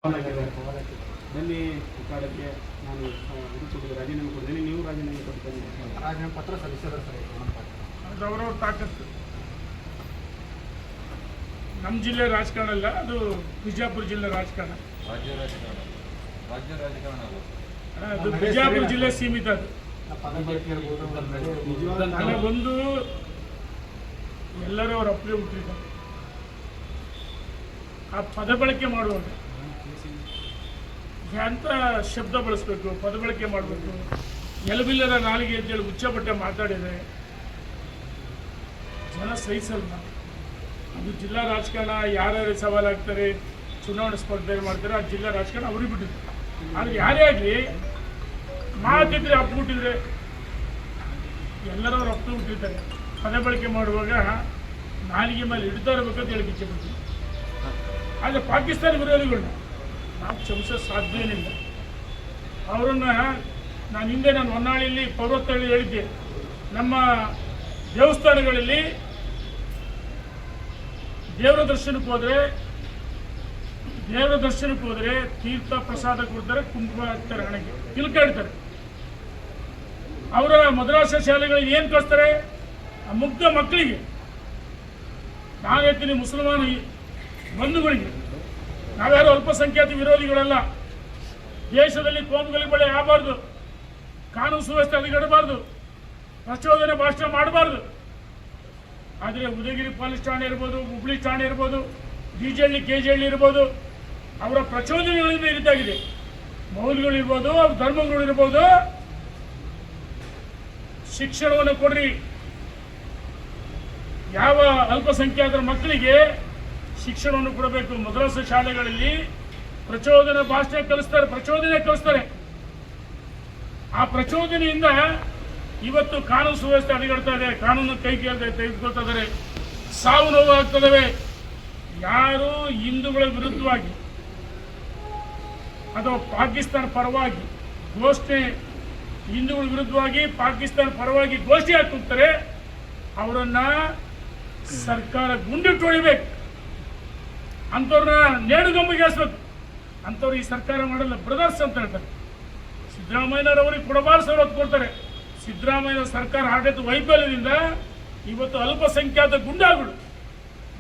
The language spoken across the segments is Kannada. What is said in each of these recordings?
ಬನ್ನಿ ಅಖಾಡಕ್ಕೆ ನಾನು ಇದು ಕೊಟ್ಟಿದ್ದೆ, ರಾಜೀನಾಮೆ ಕೊಡ್ತೀನಿ. ನೀವು ರಾಜೀನಾಮೆ ಕೊಡ್ತೀನಿ. ರಾಜೀನಾಮೆ ಪತ್ರ ಸಲ್ಲಿಸಿದ್ರೆ ಸರ್ ಅವರವ್ರ ತಾಕತ್ತು. ನಮ್ಮ ಜಿಲ್ಲೆ ರಾಜಕಾರಣ ಅಲ್ಲ, ಅದು ಬಿಜಾಪುರ ಜಿಲ್ಲೆ ರಾಜಕಾರಣ. ಅದು ಬಿಜಾಪುರ ಜಿಲ್ಲೆ ಸೀಮಿತ. ಅದು ಒಂದು ಎಲ್ಲರೂ ಅವ್ರ ಅಪ್ಪಗೆ ಹುಟ್ಟಿದ್ದಾರೆ. ಆ ಪದ ಬಳಕೆ ಮಾಡುವಾಗ ಎಂಥ ಶಬ್ದ ಬಳಸಬೇಕು, ಪದ ಬಳಕೆ ಮಾಡಬೇಕು. ಎಲಬಿಲ್ಲದ ನಾಲಿಗೆ ಅಂತೇಳಿ ಉಚ್ಚಪಟ್ಟೆ ಮಾತಾಡಿದರೆ ಜನ ಸಹಿಸಲ್ಲ. ಅದು ಜಿಲ್ಲಾ ರಾಜಕಾರಣ. ಯಾರ್ಯಾರು ಸವಾಲಾಗ್ತಾರೆ, ಚುನಾವಣೆ ಸ್ಪರ್ಧೆ ಮಾಡ್ತಾರೆ, ಆ ಜಿಲ್ಲಾ ರಾಜಕಾರಣ ಅವ್ರಿಗೆ ಬಿಟ್ಟಿದ್ರು. ಆದರೆ ಯಾರೇ ಆಗಲಿ ಮಾತಿದ್ರೆ ಅಪ್ಪಿಬಿಟ್ಟಿದ್ರೆ ಎಲ್ಲರವ್ರು ಅಪ್ಪು ಬಿಟ್ಟಿರ್ತಾರೆ. ಪದ ಬಳಕೆ ಮಾಡುವಾಗ ನಾಲಿಗೆ ಮೇಲೆ ಹಿಡ್ತಾ ಇರಬೇಕಂತ ಹೇಳಿ ಇಚ್ಛೆ ಪಡ್ತೀವಿ. ಆದರೆ ಪಾಕಿಸ್ತಾನ ವಿರೋಧಿಗಳನ್ನ ನಾವು ಕ್ಷಮಿಸೋದು ಸಾಧ್ಯವೇನಿಲ್ಲ. ಅವರನ್ನು ನಾನು ಹೊನ್ನಾಳಿಯಲ್ಲಿ ಪರ್ವತಳ್ಳಿ ಹೇಳಿದ್ದೆ, ನಮ್ಮ ದೇವಸ್ಥಾನಗಳಲ್ಲಿ ದೇವರ ದರ್ಶನಕ್ಕೆ ಹೋದರೆ ತೀರ್ಥ ಪ್ರಸಾದ ಕೊಡ್ತಾರೆ, ಕುಂಕುಮ ಹಾಕ್ತಾರೆ, ಹಣೆಗೆ ತಿಳ್ಕಾಡ್ತಾರೆ. ಅವರ ಮದ್ರಾಸ ಶಾಲೆಗಳಿಗೆ ಏನು ಕಳಿಸ್ತಾರೆ? ಆ ಮುಗ್ಧ ಮಕ್ಕಳಿಗೆ. ನಾನು ಹೇಳ್ತೀನಿ, ಮುಸಲ್ಮಾನ ಬಂಧುಗಳಿಗೆ, ನಾವ್ಯಾರು ಅಲ್ಪಸಂಖ್ಯಾತ ವಿರೋಧಿಗಳಲ್ಲ. ದೇಶದಲ್ಲಿ ಕೋಮುಗಲಭೆ ಆಗಬಾರ್ದು, ಕಾನೂನು ಸುವ್ಯವಸ್ಥೆ ಹದಗೆಡಬಾರ್ದು, ಪ್ರಚೋದನೆ ಭಾಷಣ ಮಾಡಬಾರ್ದು. ಆದರೆ ಉದಯಗಿರಿ ಪೊಲೀಸ್ ಠಾಣೆ ಇರ್ಬೋದು, ಹುಬ್ಳಿ ಠಾಣೆ ಇರ್ಬೋದು, ಡಿಜೆಹಳ್ಳಿ ಕೆಜೆಹಳ್ಳಿ ಇರ್ಬೋದು, ಅವರ ಪ್ರಚೋದನೆಗಳಿಂದ ಇರಿತಾಗಿದೆ. ಮೌಲ್ಯಗಳಿರ್ಬೋದು, ಅವ್ರ ಧರ್ಮಗಳಿರ್ಬೋದು. ಶಿಕ್ಷಣವನ್ನು ಕೊಡ್ರಿ. ಯಾವ ಅಲ್ಪಸಂಖ್ಯಾತರ ಮಕ್ಕಳಿಗೆ ಶಿಕ್ಷಣವನ್ನು ಕೊಡಬೇಕು. ಮದ್ರಸಾ ಶಾಲೆಗಳಲ್ಲಿ ಪ್ರಚೋದನೆ ಭಾಷೆ ಕಲಿಸ್ತಾರೆ. ಆ ಪ್ರಚೋದನೆಯಿಂದ ಇವತ್ತು ಕಾನೂನು ಸುವ್ಯವಸ್ಥೆ ಹದಗೆಡ್ತಾ ಇದೆ. ಕಾನೂನು ತೆಗೆದುಕೊಳ್ತಾ ಇದ್ದಾರೆ. ಸಾವು ನೋವು ಆಗ್ತದವೆ. ಯಾರು ಹಿಂದೂಗಳ ವಿರುದ್ಧವಾಗಿ ಅಥವಾ ಪಾಕಿಸ್ತಾನ ಪರವಾಗಿ ಹಿಂದೂಗಳ ವಿರುದ್ಧವಾಗಿ ಪಾಕಿಸ್ತಾನ ಪರವಾಗಿ ಘೋಷಣೆ ಹಾಕ್ತಾರೆ, ಅವರನ್ನ ಸರ್ಕಾರ ಗುಂಡಿಟ್ಟು ಹೊಡಿಬೇಕು. ಅಂಥವ್ರನ್ನ ನೇಣುಗಂಬಿಗೆ ಹಾಸ್ಬೇಕು. ಅಂಥವ್ರು ಈ ಸರ್ಕಾರ ಮಾಡಲ್ಲ. ಬ್ರದರ್ಸ್ ಅಂತ ಹೇಳ್ತಾರೆ. ಸಿದ್ದರಾಮಯ್ಯನವರಿಗೆ ಕೊಡಬಾರ್ದು ಸವಲತ್ತು ಕೊಡ್ತಾರೆ. ಸಿದ್ದರಾಮಯ್ಯ ಸರ್ಕಾರ ಆಡಳಿತ ವೈಫಲ್ಯದಿಂದ ಇವತ್ತು ಅಲ್ಪಸಂಖ್ಯಾತ ಗುಂಡಾಗಳು,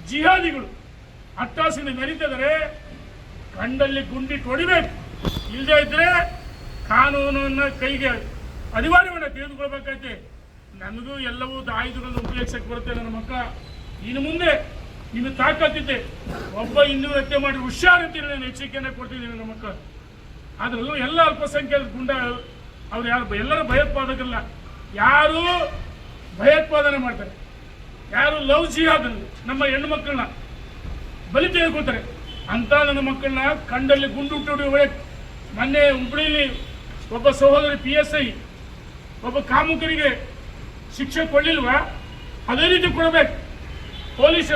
ಜಿಹಾದಿಗಳು ಅಟ್ಟಾಸಿನ ಮೆರೀತಿದ್ದಾರೆ. ಕಂಡಲ್ಲಿ ಗುಂಡಿಟ್ಟು ಹೊಡಿಬೇಕು. ಇಲ್ಲದೇ ಇದ್ರೆ ಕಾನೂನನ್ನು ಕೈಗೆ ಅನಿವಾರ್ಯವನ್ನು ತೆಗೆದುಕೊಳ್ಬೇಕಾಯ್ತೆ. ನನಗೂ ಎಲ್ಲವೂ ಆಯುಧಗಳನ್ನು ಉಪಯೋಗಿಸಕ್ಕೆ ಬರುತ್ತೆ. ನನ್ನ ಮಕ್ಕಳ ಇನ್ನು ಮುಂದೆ ನಿಮಗೆ ತಾಕತ್ತಿದ್ದೆ, ಒಬ್ಬ ಇನ್ನೂರು ಹತ್ಯೆ ಮಾಡಿ ಹುಷಾರಂತೀನಿ, ನಾನು ಎಚ್ಚರಿಕೆಯನ್ನು ಕೊಡ್ತಿದ್ದೀನಿ ನನ್ನ ಮಕ್ಕಳು. ಆದ್ರಲ್ಲೂ ಎಲ್ಲ ಅಲ್ಪಸಂಖ್ಯಾತ ಗುಂಡ ಅವ್ರು ಎಲ್ಲರೂ ಭಯೋತ್ಪಾದಕರಲ್ಲ. ಯಾರು ಭಯೋತ್ಪಾದನೆ ಮಾಡ್ತಾರೆ, ಯಾರು ಲವ್ ಜಿಹಾದಲ್ಲಿ ನಮ್ಮ ಹೆಣ್ಣು ಮಕ್ಕಳನ್ನ ಬಲಿ ತೆಗೆದುಕೊಳ್ತಾರೆ, ಅಂತ ನನ್ನ ಮಕ್ಕಳನ್ನ ಕಂಡಲ್ಲಿ ಗುಂಡು ಹೊಡೆಯಕ್ಕೆ. ಮೊನ್ನೆ ಹುಬ್ಬಳ್ಳಿಯಲ್ಲಿ ಒಬ್ಬ ಸಹೋದರಿ PSI ಒಬ್ಬ ಕಾಮುಕರಿಗೆ ಶಿಕ್ಷೆ ಕೊಡಲಿಲ್ವಾ? ಅದೇ ರೀತಿ ಕೊಡಬೇಕು. ಪೊಲೀಸ್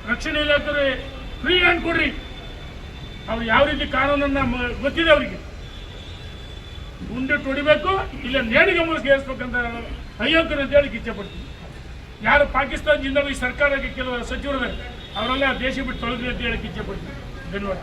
ರಕ್ಷಣೆ ಇಲಾಖೆ ಫ್ರೀ ಹ್ಯಾಂಡ್ ಕೊಡ್ರಿ. ಅವ್ರು ಯಾವ ರೀತಿ ಕಾನೂನನ್ನ ಗೊತ್ತಿದೆ ಅವರಿಗೆ. ಗುಂಡಿಟ್ಟು ಹೊಡಿಬೇಕು, ಇಲ್ಲ ನೇಣಿಗಂಬಕ್ಕೆ ಏರಿಸ್ಬೇಕಂತ ಅಯೋಗ್ಯರು ಅಂತ ಹೇಳಿ ಇಚ್ಛೆ ಪಡ್ತೀನಿ. ಯಾರು ಪಾಕಿಸ್ತಾನದಿಂದ ಈ ಸರ್ಕಾರಕ್ಕೆ ಕೆಲವು ಸಚಿವರಿದ್ದಾರೆ, ಅವರೆಲ್ಲ ದೇಶ ಬಿಟ್ಟು ತೊಲಗ್ರಿ ಅಂತ ಹೇಳಕ್ಕೆ ಇಚ್ಛೆ ಪಡ್ತೀನಿ. ಧನ್ಯವಾದ.